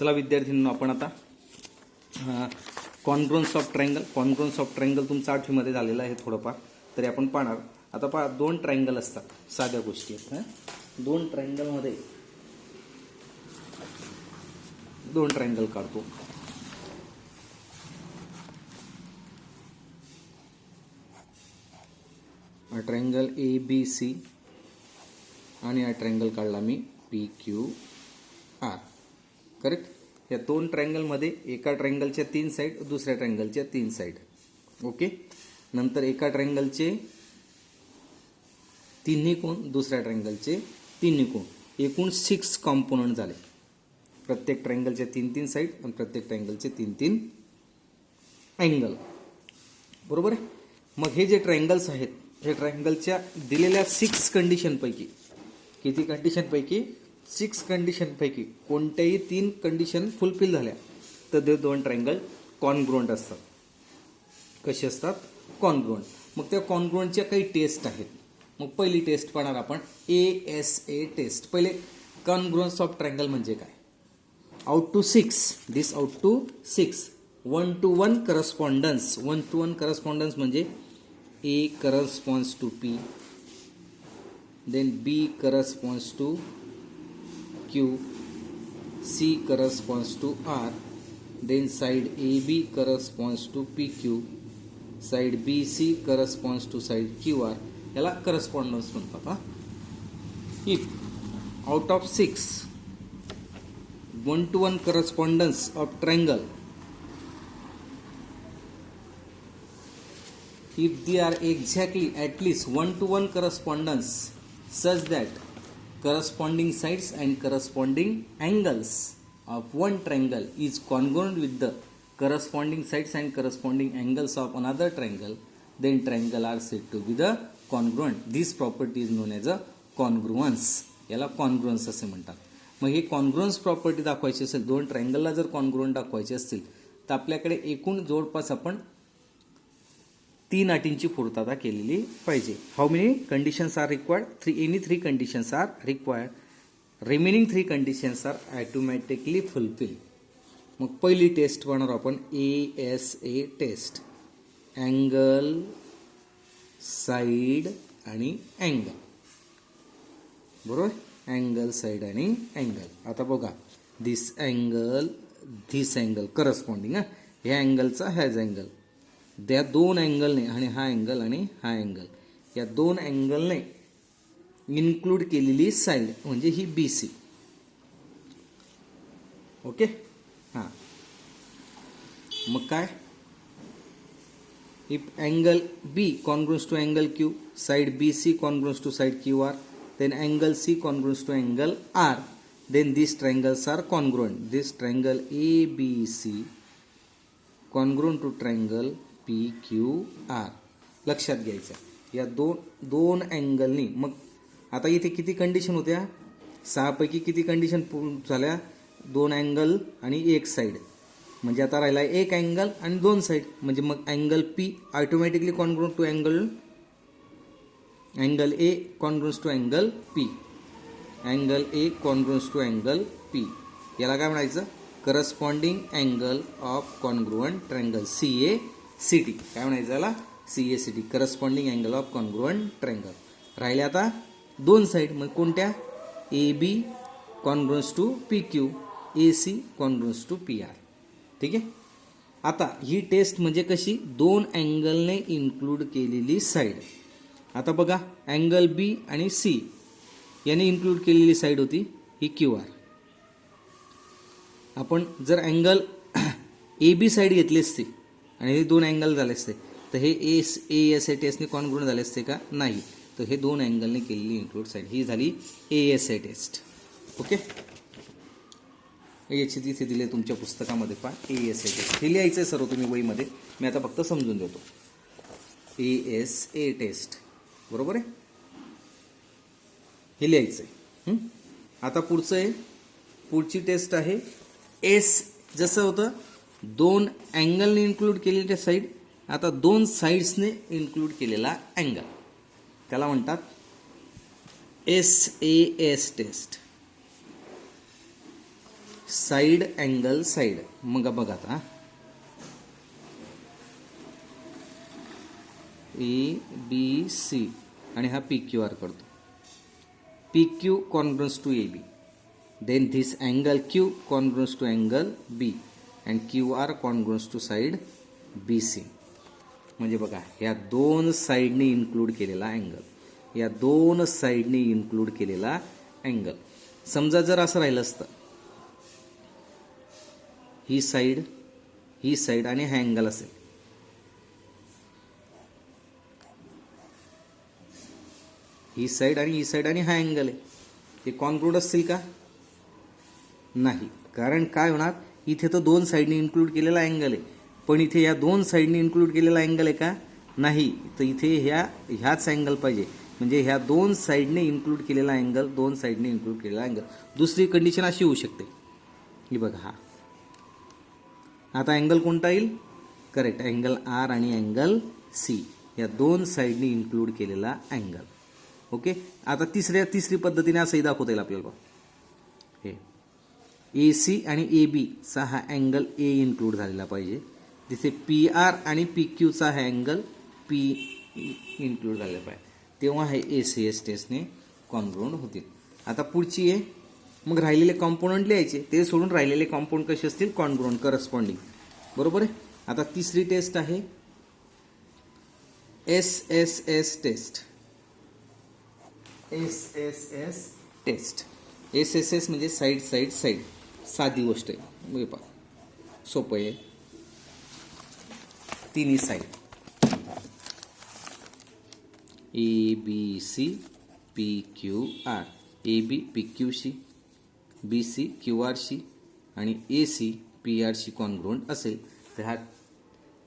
चला विद्यार्थ्यांनो, आपण आता कॉन्ग्रुअन्स ऑफ ट्रायंगल तुमचा 8वी मध्ये झालेला आहे थोडंफार, तरी आपण पाहणार. आता पहा, दोन ट्रायंगल असतात, साध्या गोष्टी आहेत. दोन ट्रायंगलमध्ये दोन ट्रायंगल काढतो. हा ट्रायंगल ABC आणि हा ट्रायंगल काढला मी PQR. करेक्ट. या दोन ट्रायंगलमध्ये एका ट्रायंगलच्या 3 साईड, दुसऱ्या ट्रायंगलच्या 3 साईड. ओके. नंतर एका ट्रायंगलचे तिन्ही कोण, दुसऱ्या ट्रायंगलचे तिन्ही कोण, एकूण 6 कॉम्पोनंट झाले. प्रत्येक ट्रायंगलच्या 3-3 साईड आणि प्रत्येक ट्रायंगलचे 3-3 अँगल. बरोबर आहे. मग हे जे ट्रायंगल्स आहेत, हे ट्रायंगलच्या दिलेल्या 6 कंडिशनपैकी, किती कंडिशनपैकी, 6 कंडिशनपैकी कोणत्याही 3 कंडिशन फुलफिल झाल्या तर ते दोन ट्रायंगल कॉन्ग्रुअंट असतात. कसे असतात? कॉन्ग्रुअंट. मग त्या कॉन्ग्रुअंटच्या काही टेस्ट आहेत. मग पहिली टेस्ट पाहणार आपण, ASA टेस्ट. पहिले कॉन्ग्रुअन्स ऑफ ट्रायंगल म्हणजे काय? Out to 6, this out to 6, 1-to-1 correspondence. 1-to-1 correspondence म्हणजे A corresponds to P, then B corresponds to Q, C corresponds to R, then side AB corresponds to PQ, side BC corresponds to side QR. याला correspondence म्हणतात. If out of 6 1-to-1 correspondence of triangle, if they are exactly at least 1-to-1 correspondence such that corresponding sides and corresponding angles of one triangle is congruent with the corresponding sides and corresponding angles of another triangle, then triangle are said to be the congruent. This property is known as a congruence. याला कॉन्ग्रुअन्स असे म्हणतात. मग हे कॉन्ग्रुअन्स property दाखवायची असेल, दोन ट्रायंगलला जर congruent दाखवायचे असतील तर आपल्याकडे एकूण जवळपास आपण 3 अटींची पूर्तता केलेली पाहिजे. How many conditions are required? Any 3 conditions are required. Remaining 3 conditions are automatically fulfil. मग पहिली टेस्ट पाहणार आपण, ASA टेस्ट. अँगल, साईड आणि अँगल. बरोबर. अँगल, साईड आणि अँगल. आता बघा, दिस अँगल करस्पॉन्डिंग. ह्या अँगलचा ह्याच अँगल, त्या दोन अँगलने, आणि हा अँगल आणि हा अँगल, या दोन अँगलने इन्क्लूड केलेली साईड म्हणजे ही BC. ओके. हां. मग काय, if angle B congruence to angle Q, side BC congruence to side QR, then angle C congruous to angle R, then these triangles are congruent. This triangle ABC congruent to triangle PQR. लक्षात घ्यायचं, या दोन अँगलनी. मग आता इथे किती condition होत्या? 6 पैकी किती कंडिशन झाल्या? 2 अँगल आणि 1 साईड. म्हणजे आता राहिला 1 अँगल आणि 2 साईड. म्हणजे मग angle P automatically congruent to angle A congruence to angle P. Angle A congruence to angle P. याला काय म्हणायचं? Corresponding angle of congruent triangle, CACT. काय म्हणायचं याला? CACT, corresponding angle of congruent triangle. राहिले आता 2 साईड. मग कोणत्या? AB congruence to PQ, AC congruence to PR. ठीक आहे. आता ही टेस्ट म्हणजे कशी? 2 अँगलने इन्क्लूड केलेली साईड. आता बघा, अँगल B आणि C याने इन्क्लूड केलेली साईड होती ही QR. आपण जर अँगल AB साईड घेतली असते आणि हे 2 अँगल झाले असते तर हे ASA टेस्टने कॉन्ग्रुअंट झाले असते का? नाही. तर हे 2 अँगलने केलेली इन्क्लूड साईड ही झाली ASA टेस्ट. ओके. याची तिथे दिले तुमच्या पुस्तकामध्ये पहा, ASA टेस्ट. हे लिहायचं आहे सर्व तुम्ही वहीमध्ये, मी आता फक्त समजून देतो. ASA test. बरोबर आहे. हे लिहायचं आहे. आता पुढचं आहे, पुढची टेस्ट आहे S. जसं होतं 2 अँगलने इन्क्लूड केलेल्या साईड, आता 2 साईड्सने इन्क्लूड केलेला अँगल, त्याला म्हणतात SAS test. Side angle side. मग बघा आता ABC आणि हा PQR करतो. PQ congruous to AB. Then this angle Q congruous to angle B and QR congruous to side BC. म्हणजे बघा या दोन साईडने इन्क्लूड केलेला अँगल, या दोन साईडने इन्क्लूड केलेला अँगल. समजा जर असं राहिलं असतं, ही साईड आणि हा अँगल असेल, ही साईड आणि हा अँगल आहे, हे कॉन्क्लूड असतील का? नाही. कारण काय होणार, इथे तर दोन साईडने इन्क्लूड केलेला अँगल आहे, पण इथे या दोन साईडने इन्क्लूड केलेला अँगल आहे का? नाही. तर इथे ह्याच अँगल पाहिजे. म्हणजे ह्या दोन साईडने इन्क्लूड केलेला अँगल, दोन साईडने इन्क्लूड केलेला अँगल. दुसरी कंडिशन अशी होऊ शकते, ही बघा, हा आता अँगल कोणता येईल? करेक्ट, अँगल R आणि अँगल C या दोन साईडने इन्क्लूड केलेला अँगल. ओके. आता तिसरी पद्धतीने असंही दाखवता येईल आपल्याला. हे AC आणि AB चा हा अँगल A इन्क्लूड झालेला पाहिजे. तिथे PR आणि PQ चा हा अँगल P इन्क्लूड झालेला पाहिजे, तेव्हा हे ACS टेस्टने कॉन्ग्रुएंट होतील. आता पुढची आहे, मग राहिलेले कॉम्पोनंट लिहायचे, ते सोडून राहिलेले कॉम्पोनंट कसे असतील? Congruent, corresponding. बरोबर आहे. आता तिसरी टेस्ट आहे SSS test. SSS test. SSS म्हणजे साईड. साधी गोष्ट आहे, बघा सोपं आहे. तिन्ही side ABC PQR, AB PQC, BC QRC आणि AC PRC कॉन्ग्रुएंट असेल तर ह्या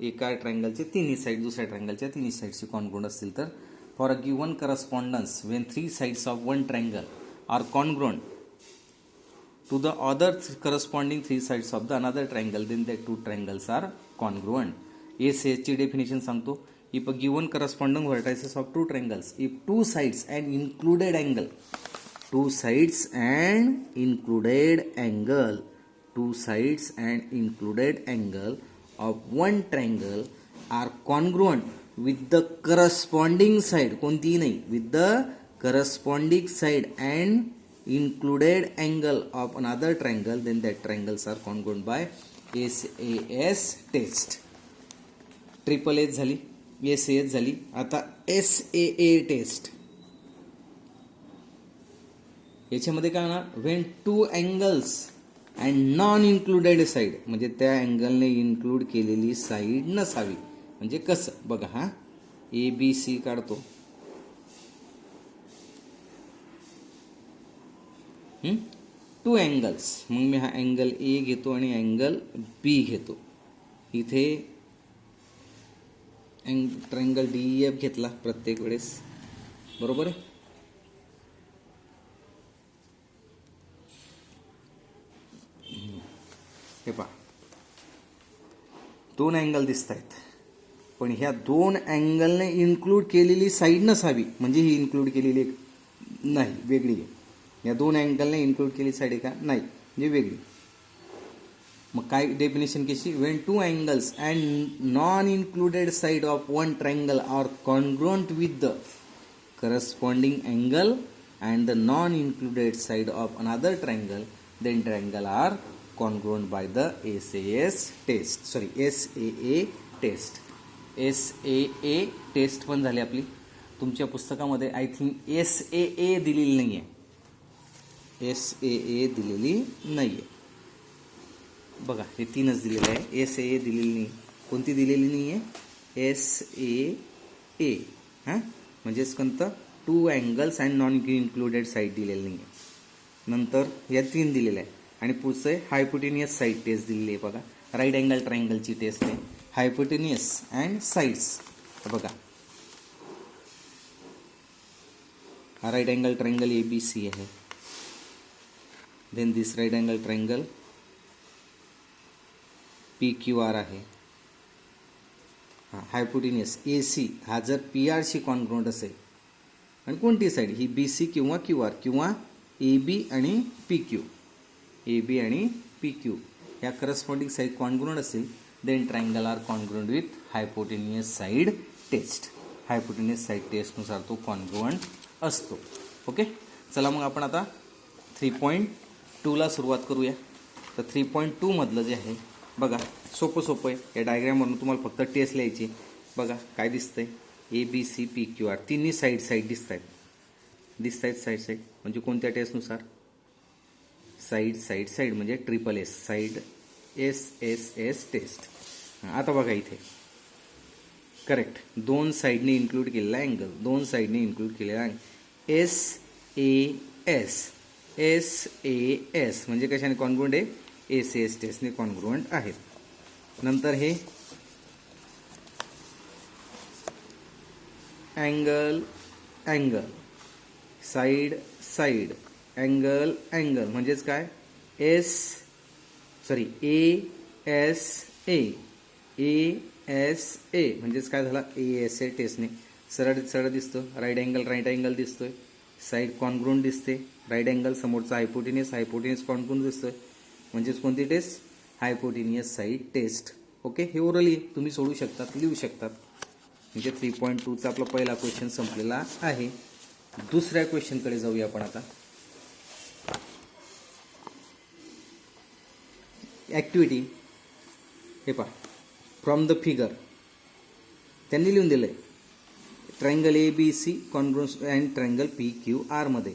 एका ट्रायंगलचे तिन्ही साईड दुसऱ्या ट्रायंगलच्या तिन्ही साईडची कॉन्ग्रुएंट असतील तर for a given correspondence when three sides of one triangle are congruent to the other corresponding three sides of the another triangle, then the two triangles are congruent. ACS ची definition सांगतो. If a given corresponding vertices of two triangles, if two sides and included angle of one triangle are congruent with the corresponding side, कोणतीही नाही, with the corresponding side and included angle of another triangle, then that triangles are congruent by SAS test. Triple S झाली, SAS झाली. आता SAA taste. याच्यामध्ये काय होणार? When to angles and non included side, म्हणजे त्या अँगलने इन्क्लूड केलेली साईड नसावी. म्हणजे कसं बघा, हा ABC काढतो, टू अँगल्स, मग मी हा अँगल A घेतो आणि अँगल B घेतो. इथे ट्रायंगल DEF घेतला प्रत्येक वेळेस, बरोबर आहे. हे पहा, दोन अँगल दिसत आहेत, पण ह्या दोन अँगलने इन्क्लूड केलेली साईड नसावी. म्हणजे ही इन्क्लूड केलेली नाही, वेगळी आहे. या दोन अँगलने इन्क्लूड केली साईड आहे का? नाही, म्हणजे वेगळी. मग काय डेफिनेशन कशी? When two angles and non included side of one triangle are congruent with the corresponding angle and the non included side of another triangle, then triangle are congruent by the SAS test. SAA test. SAA test पण झाली आपली. तुमच्या पुस्तकामध्ये I think SAA दिलेली नाही आहे. SAA दिलेली नाही आहे. बघा, हे तीनच दिलेलं आहे. SAA दिलेली नाही. कोणती दिलेली नाही आहे? SAA. हां, म्हणजेच कोणतं? To angles and non included side दिलेली नाही आहे. नंतर या तीन दिलेल्या आहे. आणि पुढचं आहे हायपोटेनियस साईड टेस्ट दिलेली आहे. बघा, राईट अँगल ट्रायंगलची टेस्ट आहे, हायपोटेनियस अँड साईड्स. बघा, हा राईट अँगल ट्रायंगल ABC आहे. देन दिस राईट अँगल ट्रायंगल PQR आहे. हा हायपोटेनियस AC हा जर PRशी कॉन्ग्रुएंट असेल, आणि कोणती साईड ही BC किंवा QR किंवा AB आणि PQ, AB आणि पी क्यू ह्या करस्पॉन्डिंग साईड कॉन्ग्रुएंट असेल then triangle are congruent with hypotenuse side test. Hypotenuse side टेस्टनुसार तो कॉन्ग्रुएंट असतो. ओके, चला मग आपण आता 3.2ला सुरुवात करूया. तर 3.2 मधलं जे आहे बघा सोपं आहे. या डायग्रामवरून तुम्हाला फक्त टेस्ट लिहायची. बघा काय दिसतंय, A B C P Q R तिन्ही साईड दिसत आहेत साईड म्हणजे कोणत्या टेस्टनुसार, साईड म्हणजे triple S side S test. आता बघा इथे करेक्ट दोन साईडने इन्क्लूड केलेला अँगल एस म्हणजे कशाने कॉन्ग्रुएंट आहे, एस टेस्टने कॉन्ग्रुएंट आहेत. नंतर हे अँगल साईड अँगल म्हणजेच काय ए एस ए म्हणजेच काय झाला ए टेस्टने सरळ दिसतो. राईट अँगल दिसतोय, साईड कॉन्ग्रुएंट दिसते. राईट अँगल समोरचा हायपोटेनियस कॉन्ग्रुएंट दिसतोय म्हणजेच कोणती टेस्ट, हायपोटेनियस साईड टेस्ट. ओके, हे ओरली तुम्ही सोडू शकतात, लिहू शकतात. म्हणजे 3.2चा आपला पहिला क्वेश्चन संपलेला आहे. दुसऱ्या क्वेश्चनकडे जाऊया आपण आता. ॲक्टिव्हिटी हे पहा, फ्रॉम द फिगर त्यांनी लिहून दिलं आहे triangle A B C congruent and triangle P Q R मध्ये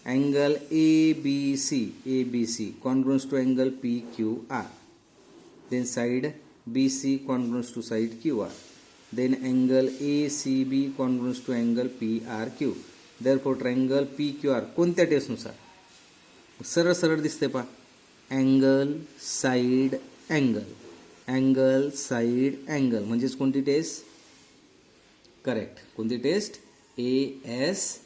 angle A B C congruent to angle P Q R, then side B C congruent to side Q R, then angle A C B congruent to angle P R Q. Therefore triangle P Q R कोणत्या टेस्टनुसार सरळ दिसते पहा, angle side angle म्हणजेच कोणती taste, correct कोणती taste, S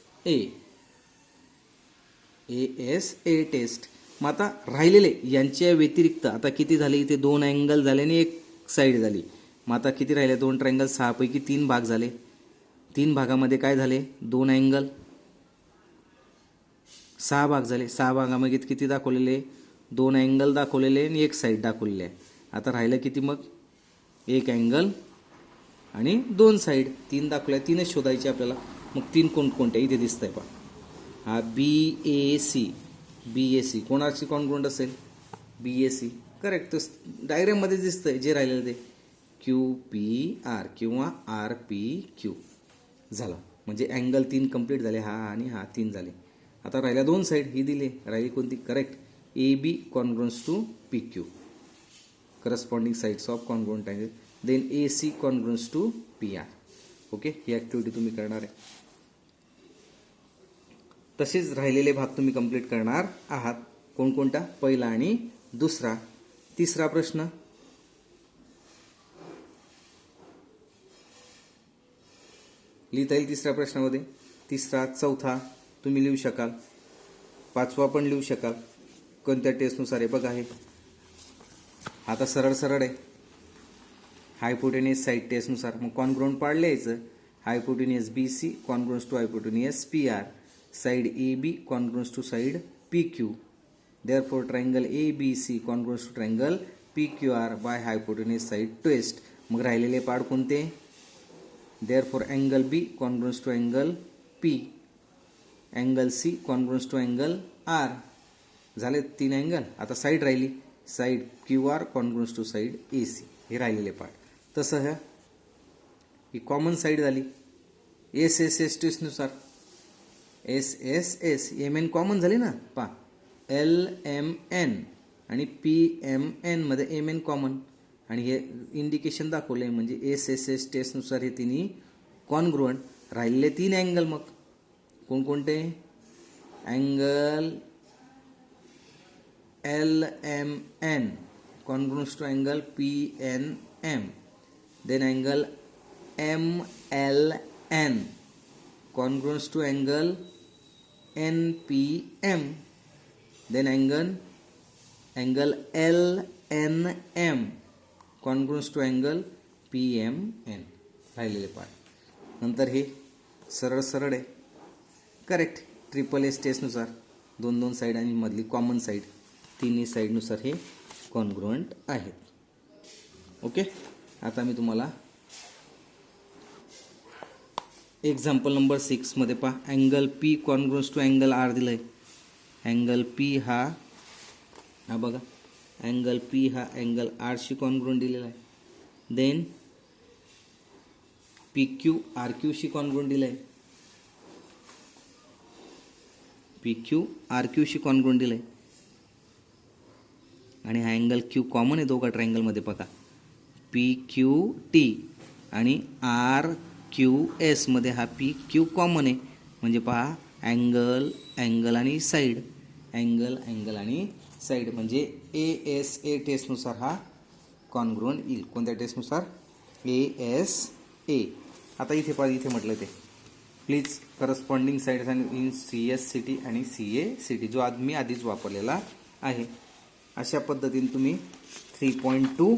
A taste. मग आता राहिलेले यांच्या व्यतिरिक्त आता किती झाले, इथे 2 अँगल झाले आणि एक साईड झाली. मग आता किती राहिले, 2 ट्रायंगल 6 पैकी 3 भाग झाले. 3 भागामध्ये काय झाले, 2 अँगल 6 भाग झाले. 6 भागामध्ये किती दाखवलेले, 2 अँगल दाखवलेले आणि एक साईड दाखवलेली आहे. आता राहिलं किती मग, 1 अँगल आणि 2 साईड. 3 दाखवल्या, 3च शोधायचे आपल्याला. मग 3 कोणकोणत्या इथे दिसत आहे पहा, हा बी ए सी कोणाची कॉन्ग्रुएंट असेल, बी ए सी करेक्ट. तर डायग्राममध्ये दिसतंय जे राहिलेलं ते क्यू पी आर किंवा आर पी क्यू झालं. म्हणजे अँगल 3 कंप्लीट झाले, हा आणि हा 3 झाले. आता राहिल्या 2 साईड, ही दिली राहिली कोणती, correct A B congruent to P Q corresponding sides of congruent angle, then A C congruent to P R. Okay, ही ॲक्टिव्हिटी तुम्ही करणार आहे. तसेच राहिलेले भाग तुम्ही कंप्लीट करणार आहात. कोणकोणता, पहिला आणि दुसरा. तिसरा प्रश्न लिहिता येईल तिसऱ्या प्रश्नामध्ये. तिसरा, चौथा तुम्ही लिहू शकाल, 5वा पण लिहू शकाल. कोणत्या टेस्टनुसार आहे बघा. हे आता सरळ आहे, हायपोटेनियस साईड टेस्टनुसार. मग कॉन्ग्रुएंट पाडले यायचं, hypotenuse B C congruent to hypotenuse P R, side A B congruent to side P Q. Therefore triangle A B C congruent to triangle P Q R by hypotenuse side test. मग राहिलेले part कोणते, therefore angle B congruent to angle P, angle C congruent to angle R. झाले 3 angle. आता side राहिली, side Q R congruent to side A C. हे राहिलेले part. तसं ह्या ही कॉमन साईड झाली एस टेस्टनुसार. एस एम एन कॉमन झाली ना पा, एल एम एन आणि पी एम एन मध्ये एम एन कॉमन आणि हे इंडिकेशन दाखवले म्हणजे एस टेस्टनुसार हे तिन्ही कॉन्ग्रुएंट. राहिलेले 3 अँगल मग कोणकोणते, angle L M N congruent to angle P N M, then angle M L N congruent to angle NPM, then angle LNM congruent to angle PMN. राहिलेले पार्ट. नंतर हे सरळ आहे, करेक्ट ट्रिपल एस टेस्टनुसार 2 साईड आणि मधली common side तिन्ही साईडनुसार हे congruent आहेत. ओके. आता मी तुम्हाला एक्झाम्पल नंबर 6 मध्ये पहा. Angle P congruence to angle R दिलं आहे. अँगल पी हा बघा, अँगल पी हा अँगल आरशी कॉन्ग्रुएंट दिलेला आहे. देन पी क्यू आर क्यूशी कॉन्ग्रुएंट दिलं आहे. पी क्यू आर क्यूशी कॉन्ग्रुएंट दिलं आहे. आणि हा अँगल क्यू कॉमन आहे दोघा ट्रायंगलमध्ये बघा. पी क्यू टी आणि आर क्यू एस मध्ये हा पी क्यू कॉमन आहे. म्हणजे पहा, अँगल आणि साईड, अँगल आणि साईड म्हणजे ASA टेस्टनुसार हा कॉन्ग्रुएंट येईल. कोणत्या टेस्टनुसार? ASA. आता इथे पहा, इथे म्हटलं ते प्लीज करस्पॉन्डिंग साईड्स आणि इन CSCT आणि CACT जो मी आधीच वापरलेला आहे. अशा पद्धतीने तुम्ही 3.2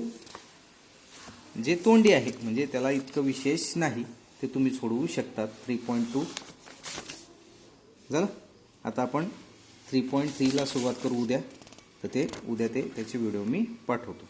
जे तोंडी आहे म्हणजे त्याला इतकं विशेष नाही ते तुम्ही सोडवू शकतात. 3.2 झालं. आता आपण 3.3 ला सुरुवात करू उद्या. तर ते उद्या त्याचे व्हिडिओ मी पाठवतो.